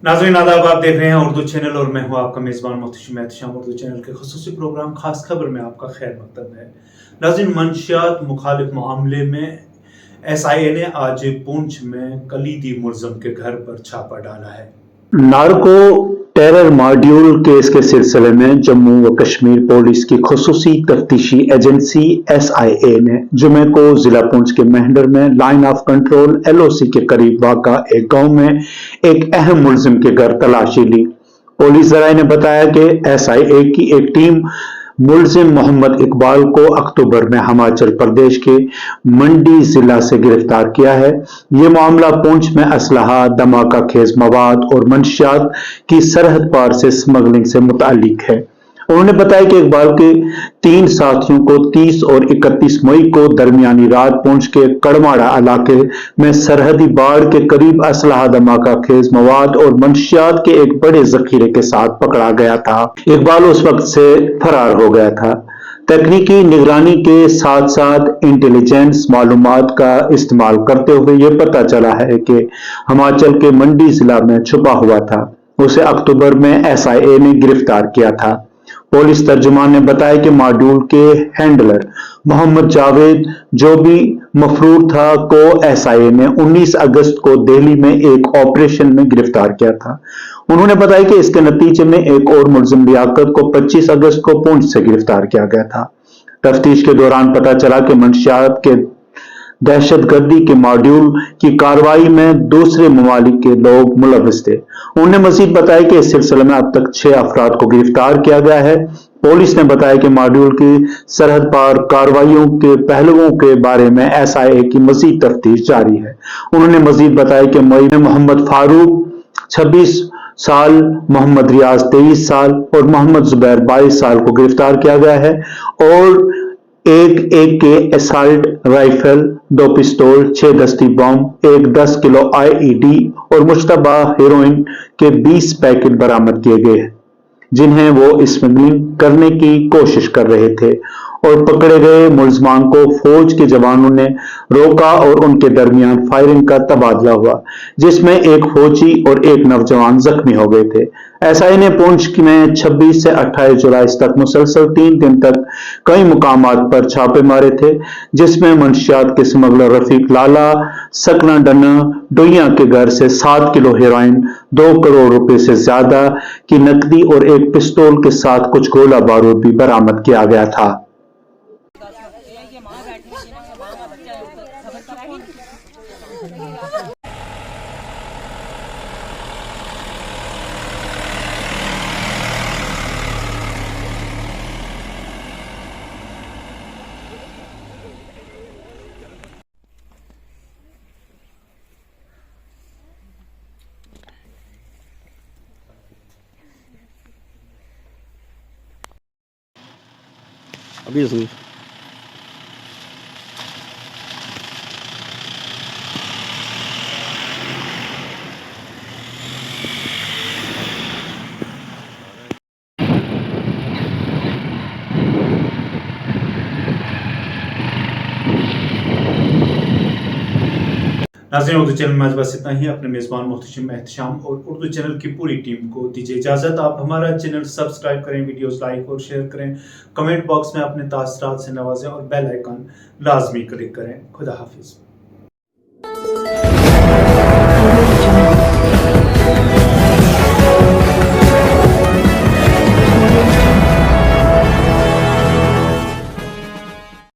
नाज़रीन आदाब, आप देख रहे हैं उर्दू चैनल और मैं हूं आपका मेज़बान मोहतशिम एहतशाम। उर्दू चैनल के खुसूसी प्रोग्राम खास खबर में आपका खैर मकदम है। नाज़रीन, मंशियात मुखालिफ मामले में SIA ने आज पुंछ में कलीदी मुलज़म के घर पर छापा डाला है। नार्को टेरर मॉड्यूल केस के सिलसिले में जम्मू व कश्मीर पुलिस की खुसूसी तफ्तीशी एजेंसी SIA ने जुमे को जिला पुंछ के मेहंडर में लाइन ऑफ कंट्रोल LOC के करीब वाक़ा एक गांव में एक अहम मुलजिम के घर तलाशी ली। पुलिस ज़राए ने बताया कि SIA की एक टीम मुलजिम मोहम्मद इकबाल को अक्टूबर में हिमाचल प्रदेश के मंडी जिला से गिरफ्तार किया है। ये मामला पुंछ में असलहा, धमाका खेज मवाद और मंशियात की सरहद पार से स्मगलिंग से मुताल्लिक है। उन्होंने बताया कि इकबाल के 3 साथियों को 30 और 31 मई को दरमियानी रात पुंछ के कड़माड़ा इलाके में सरहदी बाड़ के करीब असलहा, धमाका खेज मवाद और मंशियात के एक बड़े जखीरे के साथ पकड़ा गया था। इकबाल उस वक्त से फरार हो गया था। तकनीकी निगरानी के साथ साथ इंटेलिजेंस मालूमात का इस्तेमाल करते हुए ये पता चला है कि हिमाचल के मंडी जिला में छुपा हुआ था। उसे अक्टूबर में SIA ने गिरफ्तार किया था। पुलिस तर्जुमान ने बताया कि मॉड्यूल के हैंडलर मोहम्मद जावेद, जो भी मफरूर था, को SIA ने 19 अगस्त को दिल्ली में एक ऑपरेशन में गिरफ्तार किया था। उन्होंने बताया कि इसके नतीजे में एक और मुलजिम लियाकत को 25 अगस्त को पुंछ से गिरफ्तार किया गया था। तफ्तीश के दौरान पता चला कि मंशियात के दहशतगर्दी के मॉड्यूल की कार्रवाई में दूसरे ममालिक के लोग मुलव्विस थे। उन्होंने मजीद बताया कि इस सिलसिले में अब तक 6 अफराद को गिरफ्तार किया गया है। पुलिस ने बताया कि मॉड्यूल की सरहद पार कार्रवाइयों के पहलुओं के बारे में SIA की मजीद तफ्तीश जारी है। उन्होंने मजीद बताया कि मई में मोहम्मद फारूक 26 साल, मोहम्मद रियाज 23 साल और मोहम्मद जुबैर 22 साल को गिरफ्तार किया गया है और एक AK असॉल्ट राइफल, 2 पिस्तौल, 6 दस्ती बम, एक 10 किलो IED और मुश्तबा हेरोइन के 20 पैकेट बरामद किए गए हैं, जिन्हें वो स्मगलिंग करने की कोशिश कर रहे थे और पकड़े गए मुलजमान को फौज के जवानों ने रोका और उनके दरमियान फायरिंग का तबादला हुआ, जिसमें एक फौजी और एक नौजवान जख्मी हो गए थे। SIA ने पुंछ में 26 से 28 जुलाई तक मुसलसल 3 दिन तक कई मुकामात पर छापे मारे थे, जिसमें मंशियात के स्मगलर रफीक लाला सकना डन्ना डोइया के घर से 7 किलो हेरोइन, 2 करोड़ रुपए से ज्यादा की नकदी और एक पिस्तौल के साथ कुछ गोला बारूद भी बरामद किया गया था। Obviously. नाज़रीन, उर्दू चैनल में आज बस इतना ही। अपने मेज़बान मोहतशिम एहतशाम और उर्दू चैनल की पूरी टीम को दीजिए इजाज़त। आप हमारा चैनल सब्सक्राइब करें, वीडियोस लाइक और शेयर करें, कमेंट बॉक्स में अपने तासरात से नवाजें और बेल आइकन लाजमी क्लिक करें। खुदा हाफिज़।